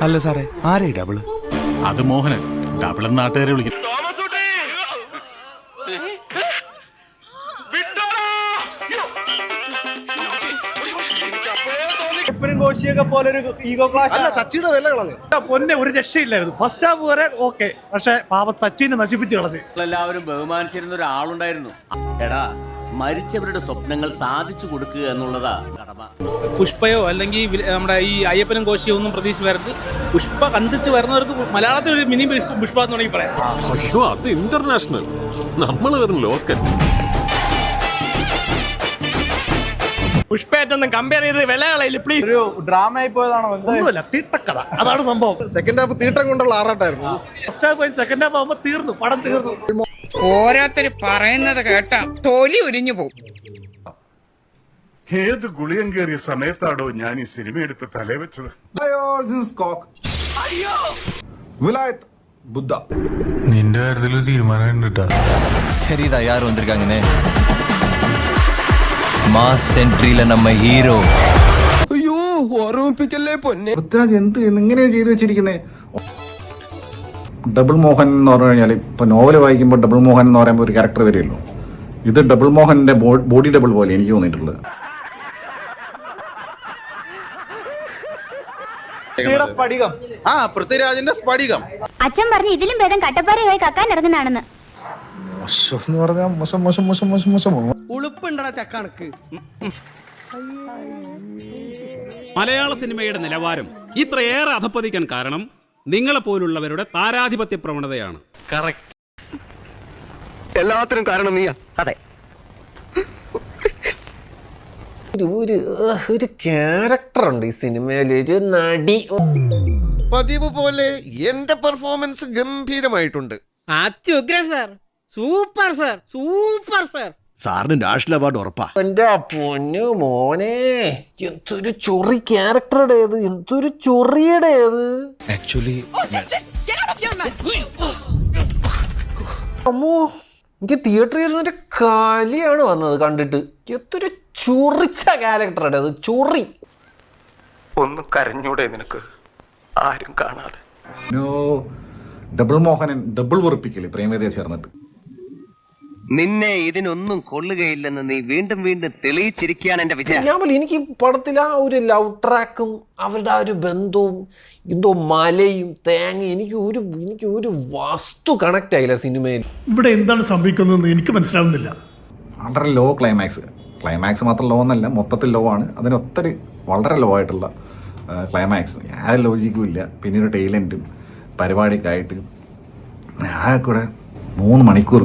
അല്ല സാറേ, ആരേ ഡബിള്? അത് മോഹനൻ. ഡബിൾ നാട്ടുകാരെ വിളിക്കും. പൊന്നെ ഒരു രക്ഷയില്ലായിരുന്നു. ഫസ്റ്റ് ഹാഫ് വരെ ഓക്കെ, പക്ഷെ പാപ സച്ചിനെ നശിപ്പിച്ചു കളഞ്ഞു. എല്ലാവരും ബഹുമാനിച്ചിരുന്ന ഒരാളുണ്ടായിരുന്നു. എടാ, മരിച്ചവരുടെ സ്വപ്നങ്ങൾ സാധിച്ചു കൊടുക്കുക എന്നുള്ളതാ കടമ. പുഷ്പയോ അല്ലെങ്കിൽ നമ്മുടെ ഈ അയ്യപ്പനും കോശിയോ ഒന്നും പ്രതീക്ഷിച്ച് വരരുത്. പുഷ്പ കണ്ടിട്ട് വരുന്നവർക്ക് മലയാളത്തിൽ ഒരു മിനി പുഷ്പ എന്ന് വേണമെങ്കിൽ പറയാം. അത് ഇന്റർനാഷണൽ, നമ്മൾ വെറും ലോക്കൽ. പുഷ്പയായിട്ടൊന്നും കമ്പയർ ചെയ്ത് വിലകളയില്ല പ്ലീസ്. ഒരു ഡ്രാമ ആയി പോയതാണോ? ഒന്നുമല്ല, തീട്ടക്കഥ. അതാണ് സംഭവം. സെക്കൻഡ് ഹാഫ് തീട്ടം കൊണ്ടുള്ള ആറാട്ടായിരുന്നു. ഫസ്റ്റ് ഹാഫ് സെക്കൻഡ് ഹാഫ് ആകുമ്പോൾ തീർന്നു, പടം തീർന്നു. ഓരോരുത്തർ പറയുന്നത് കേട്ടാ തൊലി ഉരിഞ്ഞു പോകും. ഏത് ഗുളിയം കയറിയ സമയത്താണോ ഞാൻ ഈ സിനിമ എടുത്ത് തലവെച്ചത്? നിന്റെ കാര്യത്തിൽ തീരുമാനം தெரியுதா யார் வந்திருக்காங்கன்னு? மாஸ் சென்ட்ரியில நம்ம ஹீரோ. അയ്യോ, ഓർമ്മിപ്പിക്കല്ലേ പൊന്നെ. പൃഥ്വിരാജ് എന്ത് ഇങ്ങനെ ചെയ്തു വെച്ചിരിക്കുന്നേ? ഡബിൾ മോഹൻ എന്ന് പറഞ്ഞു കഴിഞ്ഞാൽ ഇപ്പൊ നോവൽ വായിക്കുമ്പോൾ ഡബിൾ മോഹൻ എന്ന് പറയുമ്പോൾ ഒരു ക്യാരക്ടർ വരുമല്ലോ. ഇത് ഡബിൾ മോഹന്റെ ബോഡി ഡബിൾ പോലെ എനിക്ക് തോന്നിയിട്ടുള്ളത്. പൃഥ്വിരാജിന്റെ സ്ഫടികം. അച്ഛൻ പറഞ്ഞു ഇതിലും ഭേദം കട്ടപ്പാറയായി കക്കാൻ ഇറങ്ങുന്നതാണെന്ന്. എന്ന് പറഞ്ഞാൽ മോശം മോശം മോശം മോശം മോശം. ഉളുപ്പുണ്ടടാ ചക്കണക്ക്. മലയാള സിനിമയുടെ നിലവാരം ഇത്രയേറെ അധപ്പതിക്കാൻ കാരണം നിങ്ങളെപ്പോലുള്ളവരുടെ താരാധിപത്യ പ്രവണതയാണ്. എല്ലാത്തിനും കാരണം നീയാ. അതെ, ഒരു ക്യാരക്ടർ ഉണ്ട് ഈ സിനിമയിൽ, ഒരു നടി. പതിവ് പോലെ എന്റെ പെർഫോമൻസ് ഗംഭീരമായിട്ടുണ്ട്. അത്യുഗ്രൻ sir, super sir, super sir. സാറിന് നാഷണൽ അവാർഡ് ഉറപ്പാ. എന്റെ പൊന്നു മോനെ, എന്തൊരു ചൊറി ക്യാരക്ടറുടേത്, എന്തൊരു ചൊറിയുടേത്. ആക്ച്വലി അമ്മോ, എനിക്ക് തിയേറ്ററിൽ ഇരുന്നിട്ട് കലിയാണ് വന്നത് കണ്ടിട്ട്. എന്തൊരു ചൊറിച്ച ക്യാരക്ടറുടെ അത്, ചൊറി. ഒന്ന് കരഞ്ഞൂടെ നിനക്ക്, ആരും കാണാതെ? ഡബിൾ മോഹനൻ ഡബിൾ വെറുപ്പിക്കല് പ്രേമവേദിയെ ചേർന്നിട്ട്. നിന്നെ ഇതിനൊന്നും കൊള്ളുകയില്ലെന്ന് നീ വീണ്ടും വീണ്ടും തെളിയിച്ചിരിക്കുകയാണ് എന്റെ വിജയം. ഞാൻ പോലും എനിക്ക് ഈ പടത്തിൽ ആ ഒരു ലവ് ട്രാക്കും അവരുടെ ആ ഒരു ബന്ധവും എന്തോ മലയും തേങ്ങയും എനിക്ക് ഒരു വസ്തു കണക്ട് ആയില്ല സിനിമയിൽ. ഇവിടെ എന്താണ് സംഭവിക്കുന്നതെന്ന് എനിക്ക് മനസ്സിലാവുന്നില്ല. വളരെ ലോ ക്ലൈമാക്സ് മാത്രം ലോ എന്നല്ല, മൊത്തത്തിൽ ലോ ആണ്. അതിന് ഒത്തിരി വളരെ ലോ ആയിട്ടുള്ള ക്ലൈമാക്സ്, ആ ലോജിക്കും ഇല്ല. പിന്നെ ഒരു ടൈലൻറ്റും പരിപാടിയൊക്കെ ആയിട്ട് ആകെ കൂടെ 3 മണിക്കൂർ